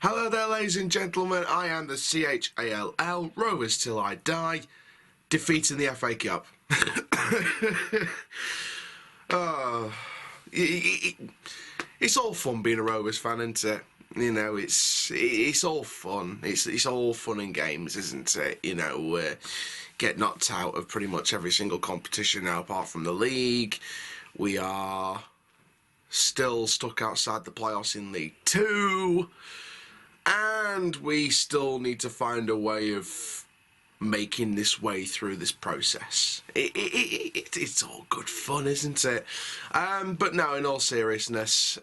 Hello there, ladies and gentlemen. I am the CHALL Rovers till I die, defeating the FA Cup. Oh, it's all fun being a Rovers fan, isn't it? You know, it's all fun. It's all fun and games, isn't it? You know, get knocked out of pretty much every single competition now, apart from the league. We are still stuck outside the playoffs in League 2. And we still need to find a way of making this way through this process. It's all good fun, isn't it? But no, in all seriousness,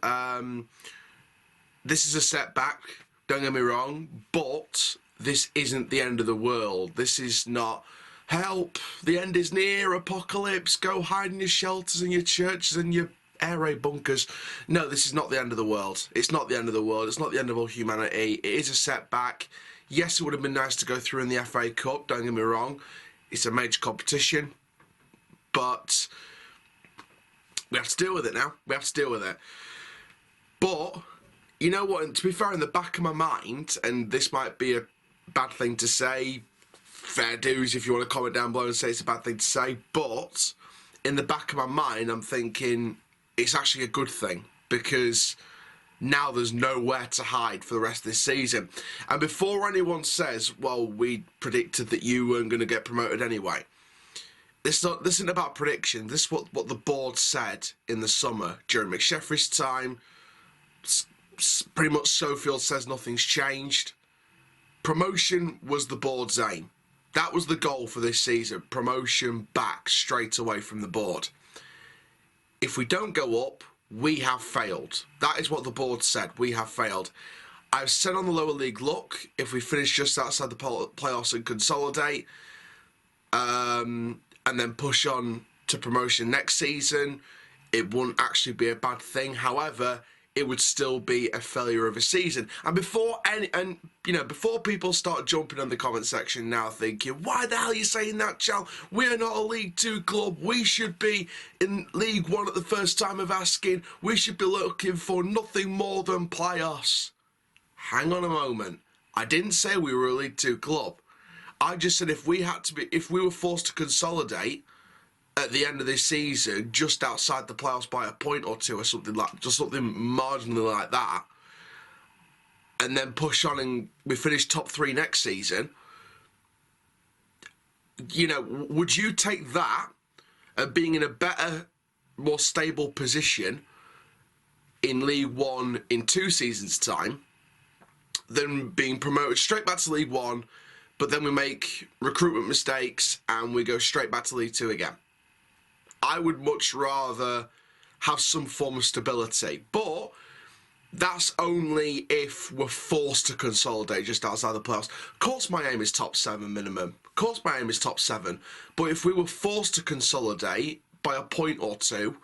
this is a setback, don't get me wrong, but this isn't the end of the world. This is not, help, the end is near, apocalypse, go hide in your shelters and your churches and your air raid bunkers. No, this is not the end of the world. It's not the end of the world. It's not the end of all humanity. It is a setback. Yes, it would have been nice to go through in the FA Cup, don't get me wrong. It's a major competition. But we have to deal with it now. We have to deal with it. But, you know what, and to be fair, in the back of my mind, and this might be a bad thing to say, fair dues if you want to comment down below and say it's a bad thing to say, but in the back of my mind, I'm thinking it's actually a good thing, because now there's nowhere to hide for the rest of this season. And before anyone says, well, we predicted that you weren't going to get promoted anyway, this isn't about prediction. This is what the board said in the summer during McSheffrey's time. Pretty much Sofield says nothing's changed. Promotion was the board's aim. That was the goal for this season. Promotion back straight away from the board. If we don't go up, we have failed. That is what the board said. We have failed. I've said on the lower league, look, if we finish just outside the playoffs and consolidate, and then push on to promotion next season, it wouldn't actually be a bad thing. However, it would still be a failure of a season. And before before people start jumping on the comment section now thinking, why the hell are you saying that, Chal? We're not a League 2 club. We should be in League 1 at the first time of asking. We should be looking for nothing more than playoffs. Hang on a moment. I didn't say we were a League 2 club. I just said if we were forced to consolidate at the end of this season, just outside the playoffs by a point or two or something like, just something marginally like that, and then push on and we finish top 3 next season, you know, would you take that and being in a better, more stable position in League 1 in 2 seasons' time than being promoted straight back to League 1, but then we make recruitment mistakes and we go straight back to League 2 again? I would much rather have some form of stability, but that's only if we're forced to consolidate just outside the playoffs. Of course my aim is top 7 minimum. Of course my aim is top 7. But if we were forced to consolidate by a point or two,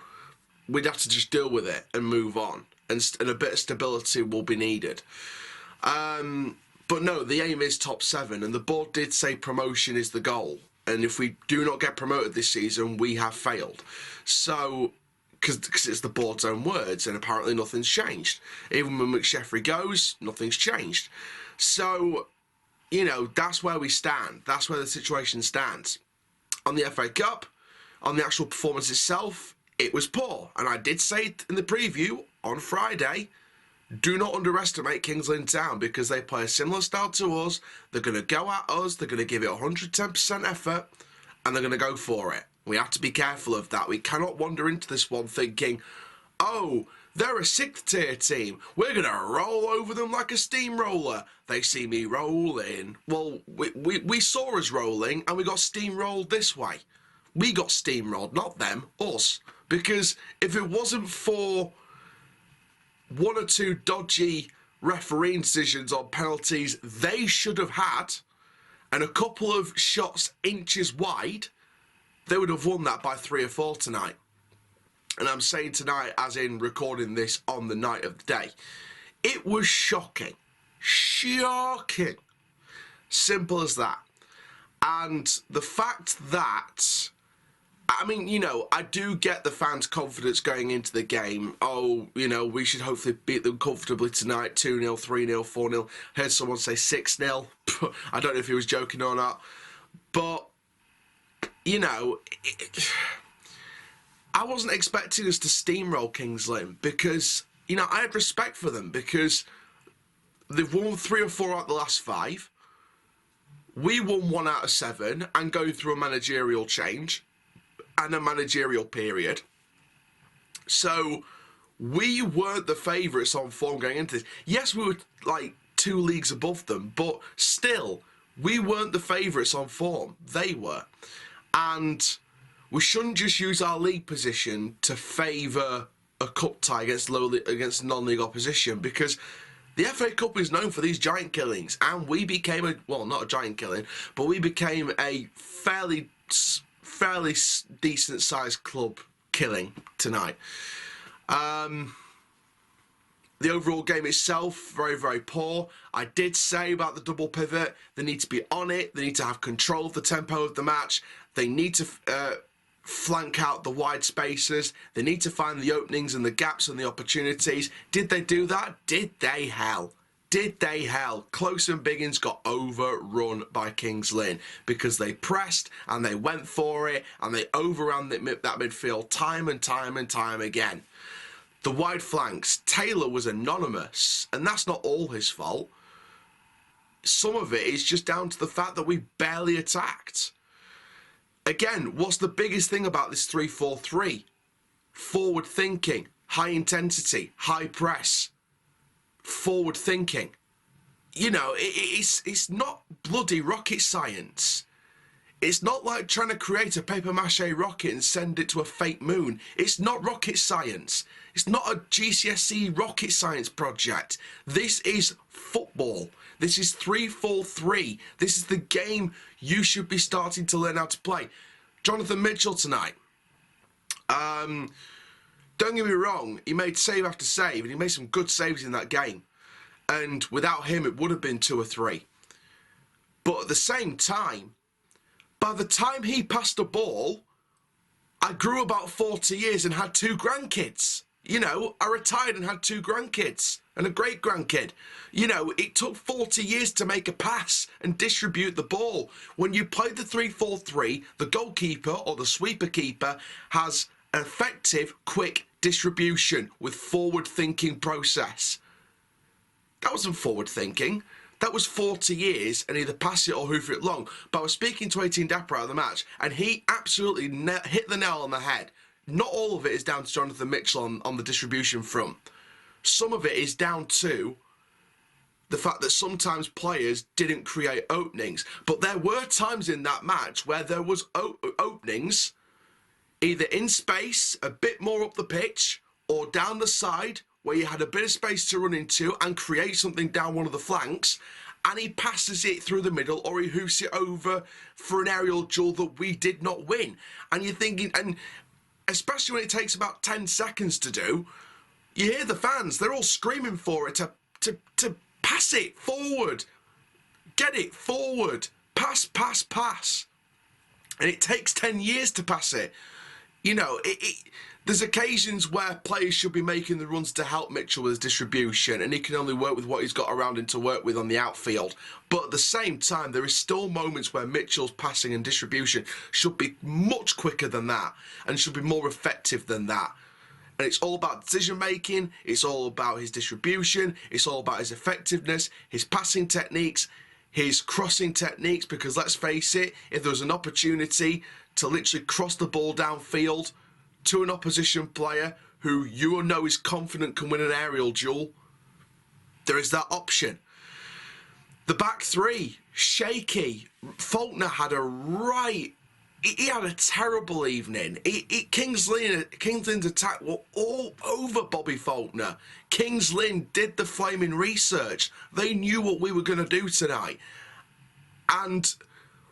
we'd have to just deal with it and move on. And a bit of stability will be needed. But no, the aim is top 7. And the board did say promotion is the goal. And if we do not get promoted this season, we have failed. So, because it's the board's own words, and apparently nothing's changed. Even when McSheffrey goes, nothing's changed. So, you know, that's where we stand. That's where the situation stands. On the FA Cup, on the actual performance itself, it was poor. And I did say it in the preview on Friday, do not underestimate Kings Lynn Town, because they play a similar style to us. They're going to go at us, they're going to give it 110% effort, and they're going to go for it. We have to be careful of that. We cannot wander into this one thinking, oh, they're a 6th tier team. We're going to roll over them like a steamroller. They see me rolling. Well, we saw us rolling, and we got steamrolled this way. We got steamrolled, not them, us. Because if it wasn't for 1 or 2 dodgy refereeing decisions on penalties they should have had, and a couple of shots inches wide, they would have won that by 3 or 4 tonight. And I'm saying tonight as in recording this on the night of the day. It was shocking. Shocking. Simple as that. And the fact that I mean, you know, I do get the fans' confidence going into the game. Oh, you know, we should hopefully beat them comfortably tonight, 2-0, 3-0, 4-0. Heard someone say 6-0. I don't know if he was joking or not. But, you know, I wasn't expecting us to steamroll Kings Lynn because, you know, I had respect for them because they've won 3 or 4 out of the last 5. We won 1 out of 7 and go through a managerial change and a managerial period. So we weren't the favourites on form going into this. Yes, we were like 2 leagues above them, but still, we weren't the favourites on form. They were. And we shouldn't just use our league position to favour a cup tie against non-league opposition, because the FA Cup is known for these giant killings, and we became well, not a giant killing, but we became a fairly decent sized club killing tonight. The overall game itself, very, very poor. I did say about the double pivot, they need to be on it, they need to have control of the tempo of the match, they need to flank out the wide spaces, they need to find the openings and the gaps and the opportunities. Did they do that? Did they hell? Did they hell? Close and Biggins got overrun by Kings Lynn because they pressed and they went for it and they overran that midfield time and time and time again. The wide flanks, Taylor was anonymous, and that's not all his fault. Some of it is just down to the fact that we barely attacked. Again, what's the biggest thing about this 3-4-3? Forward thinking, high intensity, high press, forward thinking. You know, it's not bloody rocket science. It's not like trying to create a paper mache rocket and send it to a fake moon. It's not rocket science. It's not a GCSE rocket science project. This is football. This is 3-4-3. This is the game you should be starting to learn how to play. Jonathan Mitchell tonight. Don't get me wrong, he made save after save, and he made some good saves in that game. And without him, it would have been 2 or 3. But at the same time, by the time he passed the ball, I grew about 40 years and had 2 grandkids. You know, I retired and had 2 grandkids and a great-grandkid. You know, it took 40 years to make a pass and distribute the ball. When you play the 3-4-3, the goalkeeper or the sweeper keeper has an effective, quick distribution with forward-thinking process. That wasn't forward-thinking. That was 40 years and either pass it or hoof it long. But I was speaking to 18 Dapper out of the match, and he absolutely hit the nail on the head. Not all of it is down to Jonathan Mitchell on the distribution front. Some of it is down to the fact that sometimes players didn't create openings. But there were times in that match where there was openings, either in space, a bit more up the pitch, or down the side, where you had a bit of space to run into and create something down one of the flanks, and he passes it through the middle, or he hoofs it over for an aerial duel that we did not win. And you're thinking, and especially when it takes about 10 seconds to do, you hear the fans, they're all screaming for it to pass it forward, get it forward, pass, pass, pass. And it takes 10 years to pass it. You know, there's occasions where players should be making the runs to help Mitchell with his distribution, and he can only work with what he's got around him to work with on the outfield. But at the same time, there is still moments where Mitchell's passing and distribution should be much quicker than that and should be more effective than that. And it's all about decision making, it's all about his distribution, it's all about his effectiveness, his passing techniques, his crossing techniques, because let's face it, if there was an opportunity to literally cross the ball downfield to an opposition player who you know is confident can win an aerial duel, there is that option. The back 3, shaky. Faulkner had he had a terrible evening. Kings Lynn's attack were all over Bobby Faulkner. Kings Lynn did the flaming research. They knew what we were going to do tonight. And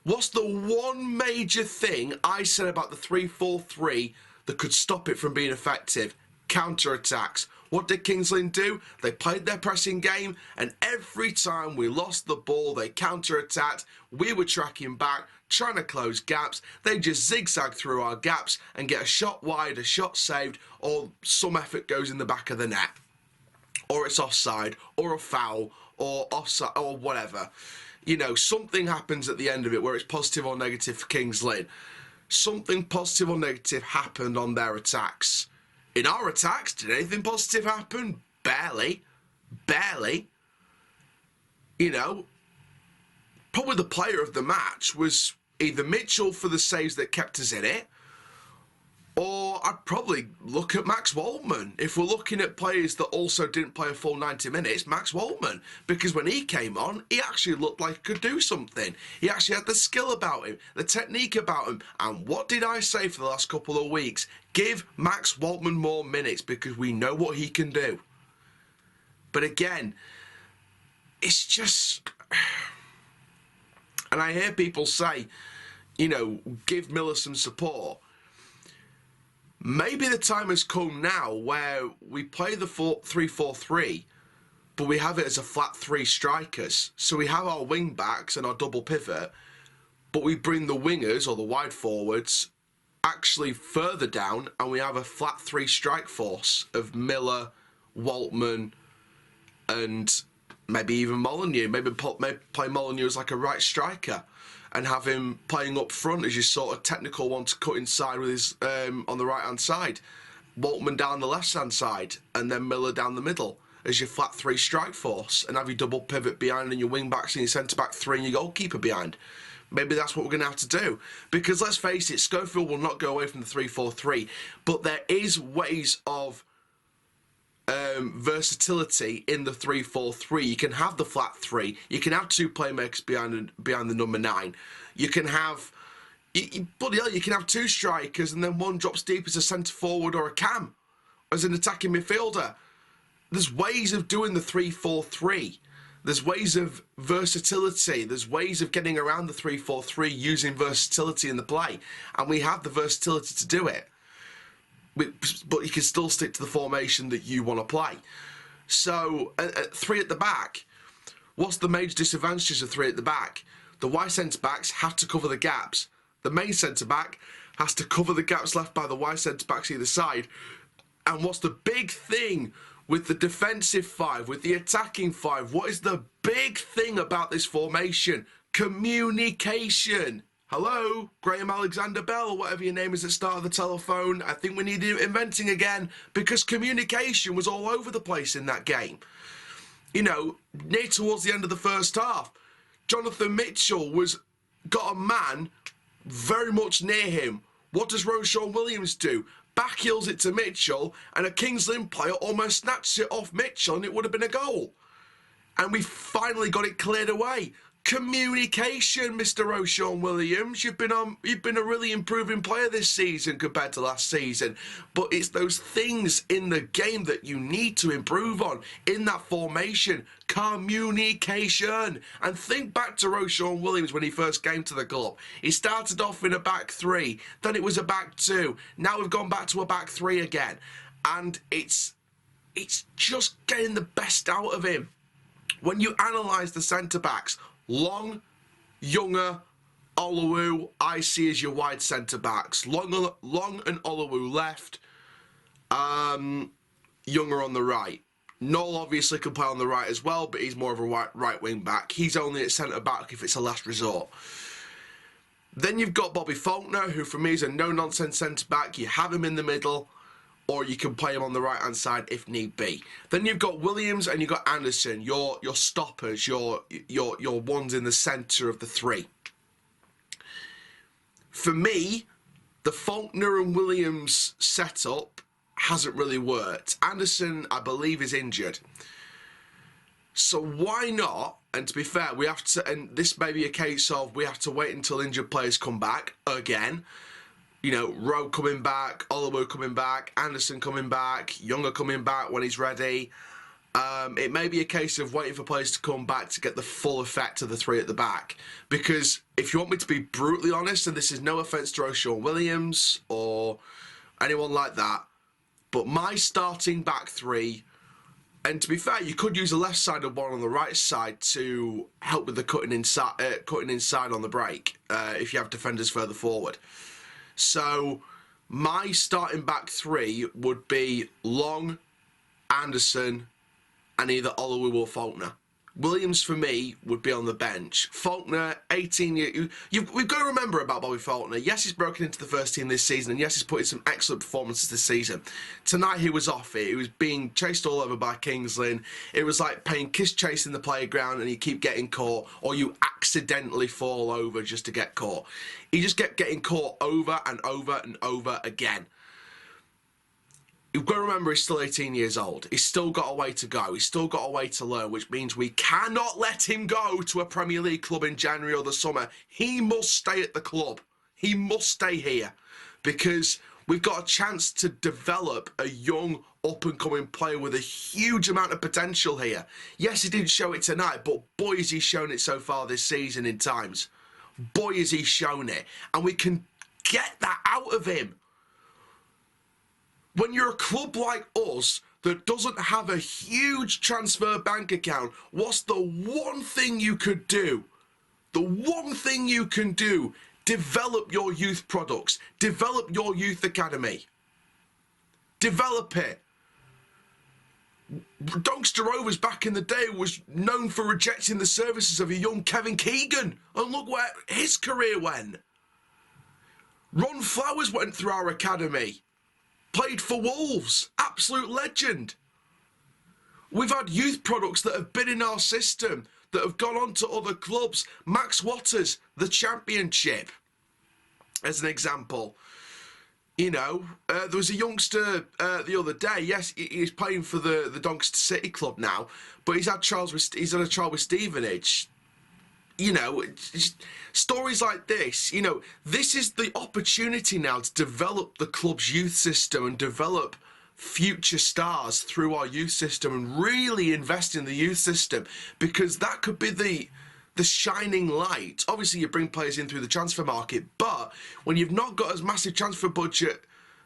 what's the one major thing I said about the 3-4-3 that could stop it from being effective? Counter-attacks. What did Kings Lynn do? They played their pressing game, and every time we lost the ball, they counter-attacked. We were tracking back trying to close gaps. They just zigzag through our gaps and get a shot wide, a shot saved, or some effort goes in the back of the net. Or it's offside, or a foul, or offside, or whatever. You know, something happens at the end of it where it's positive or negative for Kings Lynn. Something positive or negative happened on their attacks. In our attacks, did anything positive happen? Barely. Barely. You know, probably the player of the match was either Mitchell for the saves that kept us in it, or I'd probably look at Max Waltman. If we're looking at players that also didn't play a full 90 minutes, Max Waltman. Because when he came on, he actually looked like he could do something. He actually had the skill about him, the technique about him. And what did I say for the last couple of weeks? Give Max Waltman more minutes because we know what he can do. But again, it's just... And I hear people say, you know, give Miller some support. Maybe the time has come now where we play the 3-4-3, but we have it as a flat 3 strikers. So we have our wing backs and our double pivot, but we bring the wingers or the wide forwards actually further down, and we have a flat 3 strike force of Miller, Waltman, and maybe even Molyneux. Maybe play Molyneux as like a right striker and have him playing up front as your sort of technical one to cut inside with his on the right hand side. Waltman down the left hand side, and then Miller down the middle as your flat 3 strike force, and have your double pivot behind and your wing backs and your centre back 3 and your goalkeeper behind. Maybe that's what we're going to have to do. Because let's face it, Schofield will not go away from the 3-4-3, but there is ways of versatility in the 3-4-3. You can have the flat 3. You can have 2 playmakers behind the number 9. You can have, bloody hell, you can have 2 strikers and then one drops deep as a centre forward or a cam as an attacking midfielder. There's ways of doing the 3-4-3. There's ways of versatility. There's ways of getting around the 3-4-3 using versatility in the play, and we have the versatility to do it. But you can still stick to the formation that you want to play. So, 3 at the back. What's the major disadvantages of 3 at the back? The wide centre-backs have to cover the gaps. The main centre-back has to cover the gaps left by the wide centre-backs either side. And what's the big thing with the defensive 5, with the attacking 5? What is the big thing about this formation? Communication. Hello, Graham Alexander Bell, or whatever your name is at the start of the telephone. I think we need inventing again, because communication was all over the place in that game. You know, near towards the end of the first half, Jonathan Mitchell got a man very much near him. What does Roshan Williams do? Backheels it to Mitchell, and a Kings Lynn player almost snatched it off Mitchell, and it would have been a goal. And we finally got it cleared away. Communication, Mr. Roshan Williams. You've been a really improving player this season compared to last season. But it's those things in the game that you need to improve on in that formation. Communication. And think back to Roshan Williams when he first came to the club. He started off in a back 3, then it was a back 2. Now we've gone back to a back 3 again. And it's just getting the best out of him. When you analyse the centre-backs, Long, Younger, Oluwu, I see as your wide centre-backs. Long and Oluwu left, Younger on the right. Noel obviously can play on the right as well, but he's more of a right wing back. He's only at centre-back if it's a last resort. Then you've got Bobby Faulkner, who for me is a no-nonsense centre-back. You have him in the middle, or you can play him on the right-hand side if need be. Then you've got Williams and you've got Anderson, your stoppers, your ones in the centre of the 3. For me, the Faulkner and Williams setup hasn't really worked. Anderson, I believe, is injured. So why not? And to be fair, we have to, and this may be a case of we have to wait until injured players come back again. You know, Rowe coming back, Oluwu coming back, Anderson coming back, Younger coming back when he's ready. It may be a case of waiting for players to come back to get the full effect of the 3 at the back. Because if you want me to be brutally honest, and this is no offence to Roshan Williams or anyone like that, but my starting back 3 And to be fair, you could use a left-sided one on the right side to help with the cutting inside on the break if you have defenders further forward. So my starting back three would be Long, Anderson, and either Olowu or Faulkner. Williams, for me, would be on the bench. Faulkner, 18 years... We've got to remember about Bobby Faulkner. Yes, he's broken into the first team this season, and yes, he's put in some excellent performances this season. Tonight, he was off it. He was being chased all over by Kings Lynn. It was like playing kiss chase in the playground, and you keep getting caught, or you accidentally fall over just to get caught. He just kept getting caught over and over and over again. You've got to remember he's still 18 years old. He's still got a way to go. He's still got a way to learn, which means we cannot let him go to a Premier League club in January or the summer. He must stay at the club. He must stay here because we've got a chance to develop a young, up-and-coming player with a huge amount of potential here. Yes, he didn't show it tonight, but boy, has he shown it so far this season in times. Boy, has he shown it. And we can get that out of him. When you're a club like us that doesn't have a huge transfer bank account, what's the one thing you could do? The one thing you can do, develop your youth products, develop your youth academy. Develop it. Doncaster Rovers back in the day was known for rejecting the services of a young Kevin Keegan, and look where his career went. Ron Flowers went through our academy. Played for Wolves, absolute legend. We've had youth products that have been in our system, that have gone on to other clubs. Max Waters, the Championship, as an example. You know, there was a youngster the other day. Yes, he's playing for the Doncaster City club now, but he's had a child with Stevenage. You know, stories like this, you know, this is the opportunity now to develop the club's youth system and develop future stars through our youth system and really invest in the youth system, because that could be the shining light. Obviously, you bring players in through the transfer market, but when you've not got as massive transfer budget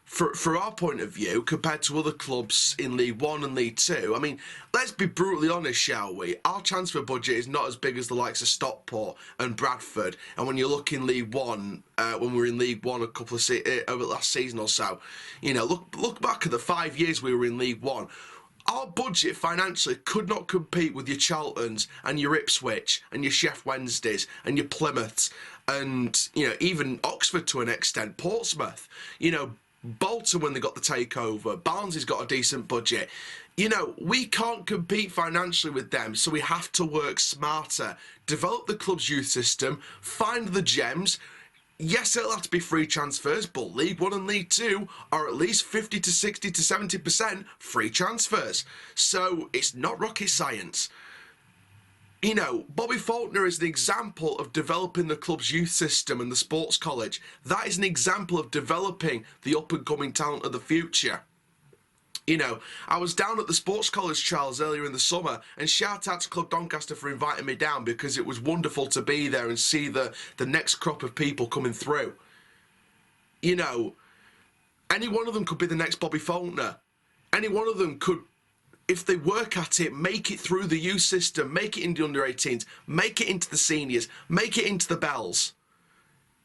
for our point of view, compared to other clubs in League One and League Two, I mean, let's be brutally honest, shall we? Our transfer budget is not as big as the likes of Stockport and Bradford. And when you look in League One, when we were in League One a couple of over the last season or so, you know, look back at the 5 years we were in League One. Our budget financially could not compete with your Charltons and your Ipswich and your Sheff Wednesdays and your Plymouths and, you know, even Oxford to an extent, Portsmouth, you know, Bolton when they got the takeover. Barnsley's got a decent budget. You know, we can't compete financially with them, so we have to work smarter. Develop the club's youth system, find the gems. Yes, it'll have to be free transfers, but League One and League Two are at least 50 to 60 to 70% free transfers. So it's not rocket science. You know, Bobby Faulkner is an example of developing the club's youth system and the sports college. That is an example of developing the up-and-coming talent of the future. You know, I was down at the sports college trials earlier in the summer, and shout out to Club Doncaster for inviting me down, because it was wonderful to be there and see the next crop of people coming through. You know, any one of them could be the next Bobby Faulkner. Any one of them could, if they work at it, make it through the youth system, make it into the under-18s, make it into the seniors, make it into the Bells.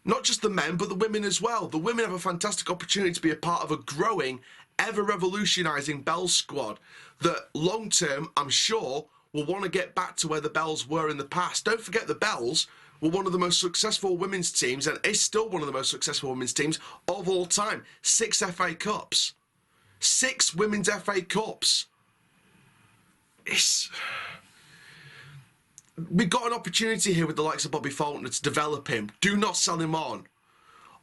Not just the men, but the women as well. The women have a fantastic opportunity to be a part of a growing, ever-revolutionising Bells squad that long-term, I'm sure, will want to get back to where the Bells were in the past. Don't forget, the Bells were one of the most successful women's teams, and is still one of the most successful women's teams of all time. 6 FA Cups. 6 women's FA Cups. We've got an opportunity here with the likes of Bobby Faulkner to develop him. Do not sell him on.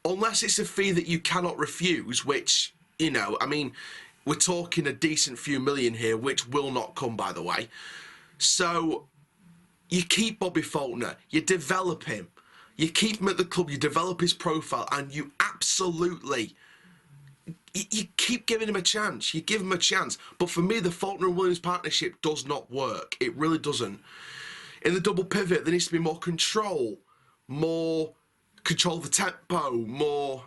Unless it's a fee that you cannot refuse, which, you know, I mean, we're talking a decent few million here, which will not come, by the way. So, you keep Bobby Faulkner, you develop him, you keep him at the club, you develop his profile, and you absolutely... You keep giving him a chance. You give him a chance. But for me, the Faulkner and Williams partnership does not work. It really doesn't. In the double pivot, there needs to be more control of the tempo, more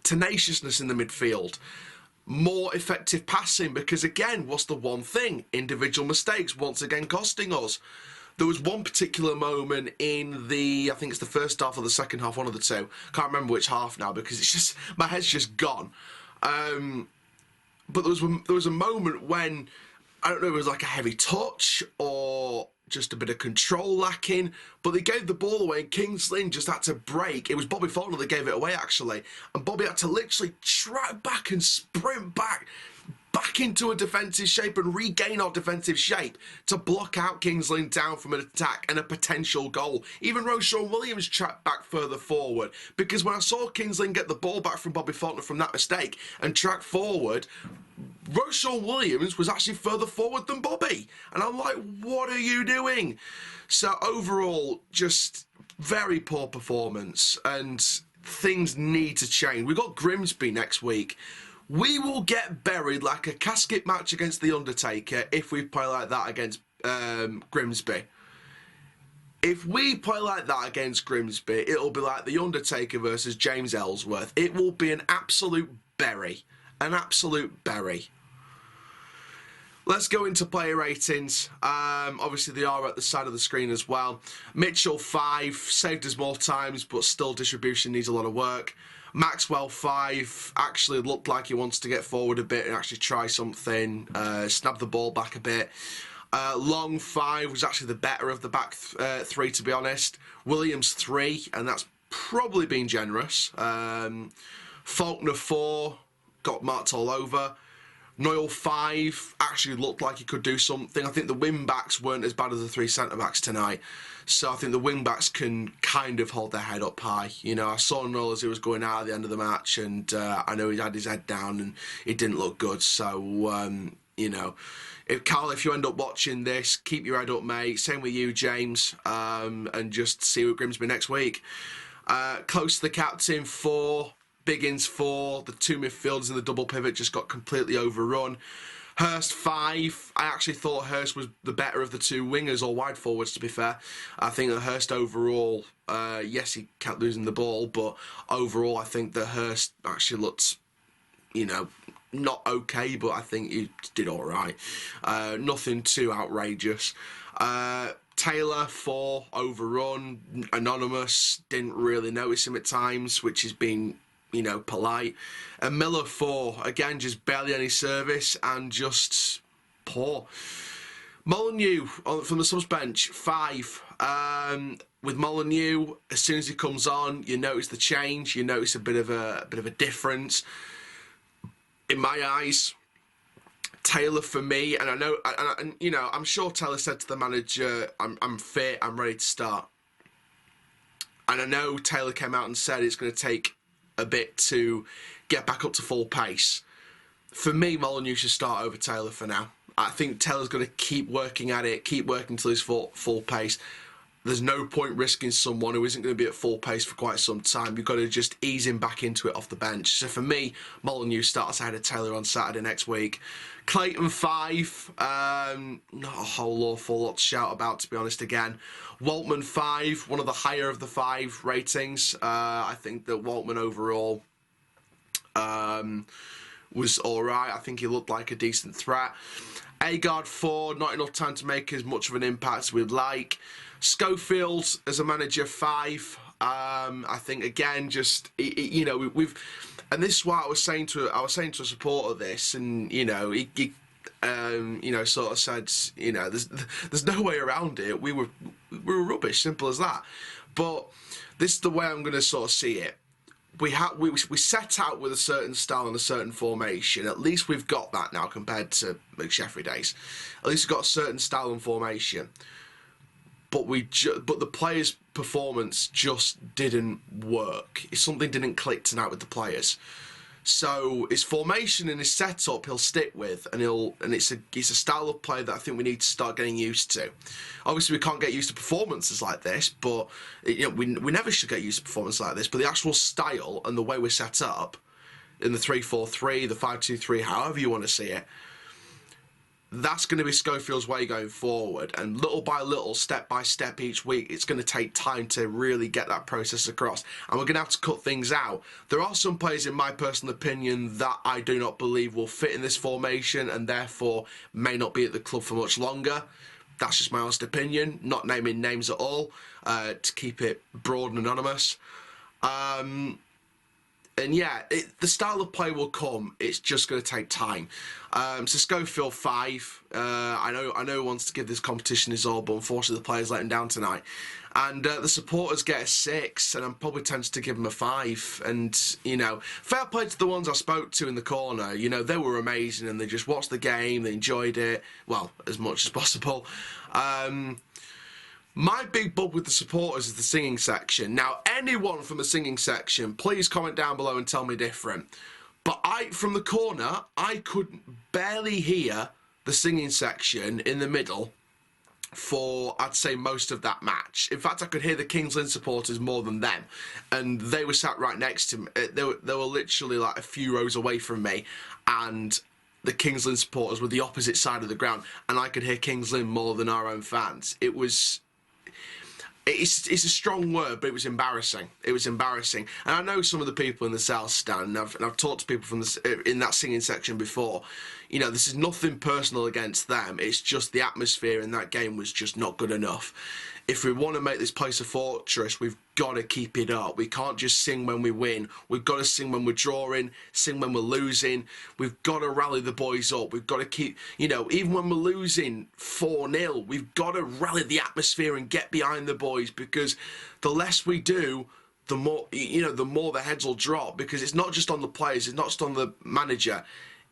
tenaciousness in the midfield. more effective passing, because again, what's the one thing? Individual mistakes once again costing us. There was one particular moment in the, I think it's the first half or the second half, one of the two. Can't remember which half now because it's just, my head's just gone. But there was a moment when, I don't know, it was like a heavy touch or just a bit of control lacking, but they gave the ball away and Kings Lynn just had to break. It was Bobby Faulkner that gave it away, actually. And Bobby had to literally track back and sprint back into a defensive shape and regain our defensive shape to block out Kings Lynn down from an attack and a potential goal. Even Roshan Williams tracked back further forward, because when I saw Kings Lynn get the ball back from Bobby Faulkner from that mistake and track forward, Roshan Williams was actually further forward than Bobby. And I'm like, what are you doing? So overall, just very poor performance and things need to change. We've got Grimsby next week. We will get buried like a casket match against The Undertaker if we play like that against Grimsby. If we play like that against Grimsby, it'll be like The Undertaker versus James Ellsworth. It will be an absolute bury. An absolute bury. Let's go into player ratings. Obviously, they are at the side of the screen as well. Mitchell, 5. Saved us more times, but still distribution needs a lot of work. Maxwell, 5. Actually looked like he wants to get forward a bit and actually try something. Snap the ball back a bit. Long, 5. Was actually the better of the back 3, to be honest. Williams, 3. And that's probably been generous. Faulkner, 4. Got marked all over. Noyle, 5, actually looked like he could do something. I think the wing-backs weren't as bad as the 3 centre-backs tonight. So I think the wing-backs can kind of hold their head up high. You know, I saw Noyle as he was going out at the end of the match, and I know he had his head down and it didn't look good. So, you know, Carl, if you end up watching this, keep your head up, mate. Same with you, James, and just see what Grimsby next week. Close to the captain, 4. Biggins, 4. The 2 midfielders in the double pivot just got completely overrun. Hurst, 5. I actually thought Hurst was the better of the 2 wingers or wide forwards, to be fair. I think that Hurst overall, yes, he kept losing the ball, but overall I think that Hurst actually looked, you know, not okay, but I think he did all right. Nothing too outrageous. Taylor, 4. Overrun. Anonymous, didn't really notice him at times, which has been, you know, polite. And Miller, 4. Again, just barely any service and just poor. Molyneux from the subs bench, 5. With Molyneux, as soon as he comes on, you notice the change. You notice a bit of a difference. In my eyes, Taylor for me, and I know, and you know, I'm sure Taylor said to the manager, "I'm fit, I'm ready to start." And I know Taylor came out and said it's going to take a bit to get back up to full pace. For me, Molyneux should start over Taylor for now. I think Taylor's going to keep working at it, keep working till he's full pace. There's no point risking someone who isn't going to be at full pace for quite some time. You've got to just ease him back into it off the bench. So for me, Molyneux starts ahead of Taylor on Saturday next week. Clayton, 5. Not a whole awful lot to shout about, to be honest, again. Waltman, 5. One of the higher of the 5 ratings. I think that Waltman overall was alright. I think he looked like a decent threat. Agard, 4. Not enough time to make as much of an impact as we'd like. Schofield as a manager, 5. I think again, just you know, we've, and this is what I was saying to a supporter of this, and you know, he you know, sort of said, you know, there's no way around it. We were rubbish, simple as that. But this is the way I'm going to sort of see it. We set out with a certain style and a certain formation. At least we've got that now compared to McSheffrey days. At least we've got a certain style and formation. But the players' performance just didn't work. Something didn't click tonight with the players. So his formation and his setup he'll stick with, and it's a style of play that I think we need to start getting used to. Obviously, we can't get used to performances like this, but you know, we never should get used to performances like this. But the actual style and the way we're set up in the 3-4-3, the 5-2-3, however you want to see it, that's going to be Schofield's way going forward, and little by little, step by step each week, it's going to take time to really get that process across, and we're going to have to cut things out. There are some players, in my personal opinion, that I do not believe will fit in this formation and therefore may not be at the club for much longer. That's just my honest opinion, not naming names at all, to keep it broad and anonymous. And yeah, the style of play will come. It's just going to take time. So Schofield 5. I know he wants to give this competition his all, but unfortunately the players let him down tonight. And the supporters get a 6, and I'm probably tempted to give him a 5. And, you know, fair play to the ones I spoke to in the corner. You know, they were amazing, and they just watched the game, they enjoyed it, well, as much as possible. My big bug with the supporters is the singing section. Now, anyone from the singing section, please comment down below and tell me different. But from the corner, I could barely hear the singing section in the middle for, I'd say, most of that match. In fact, I could hear the Kings Lynn supporters more than them. And they were sat right next to me. They were literally like a few rows away from me. And the Kings Lynn supporters were the opposite side of the ground. And I could hear Kings Lynn more than our own fans. It's a strong word, but it was embarrassing. It was embarrassing. And I know some of the people in the South Stand, and I've talked to people from in that singing section before. You know, this is nothing personal against them. It's just the atmosphere in that game was just not good enough. If we want to make this place a fortress, we've got to keep it up. We can't just sing when we win. We've got to sing when we're drawing, sing when we're losing. We've got to rally the boys up. We've got to keep, you know, even when we're losing 4-0, we've got to rally the atmosphere and get behind the boys, because the less we do, the more, you know, the more the heads will drop, because it's not just on the players, it's not just on the manager,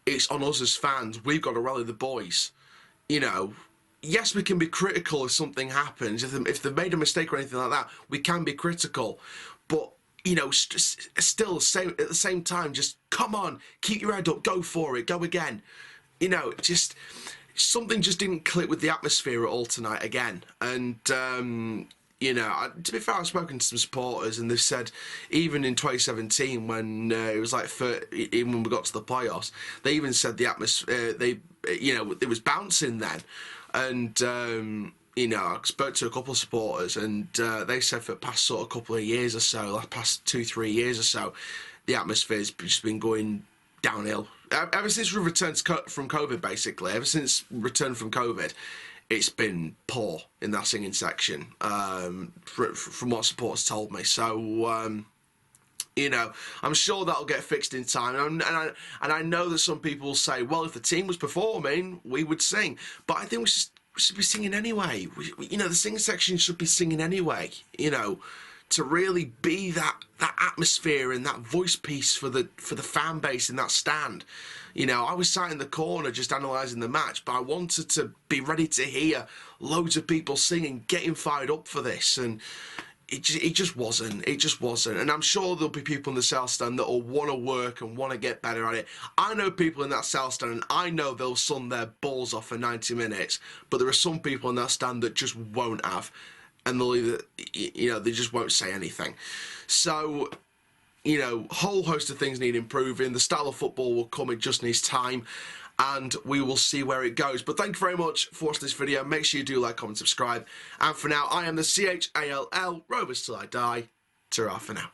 it's on us as fans. We've got to rally the boys, you know. Yes, we can be critical if something happens. If they've made a mistake or anything like that, we can be critical. But, you know, still, at the same time, just come on, keep your head up, go for it, go again. You know, just something just didn't click with the atmosphere at all tonight again. And, you know, to be fair, I've spoken to some supporters, and they've said even in 2017 when it was like, even when we got to the playoffs, they even said the atmosphere, you know, it was bouncing then. And, you know, I spoke to a couple of supporters, and they said for the past sort of couple of years or so, like past 2-3 years or so, the atmosphere's just been going downhill. Ever since we returned from COVID, basically, ever since return from COVID, it's been poor in that singing section, from what supporters told me. So, you know, I'm sure that'll get fixed in time. And I know that some people will say, well, if the team was performing, we would sing. But I think we should be singing anyway. You know, the singing section should be singing anyway, you know, to really be that atmosphere and that voice piece for the fan base in that stand. You know, I was sat in the corner just analysing the match, but I wanted to be ready to hear loads of people singing, getting fired up for this. And it just wasn't. It just wasn't. And I'm sure there'll be people in the South Stand that will want to work and want to get better at it. I know people in that South Stand, and I know they'll sun their balls off for 90 minutes. But there are some people in that stand that just won't have. And they'll either, you know, they just won't say anything. So, you know, a whole host of things need improving. The style of football will come. It just needs time. And we will see where it goes. But thank you very much for watching this video. Make sure you do like, comment, subscribe. And for now, I am the CHALL Rovers till I die. Ta-ra for now.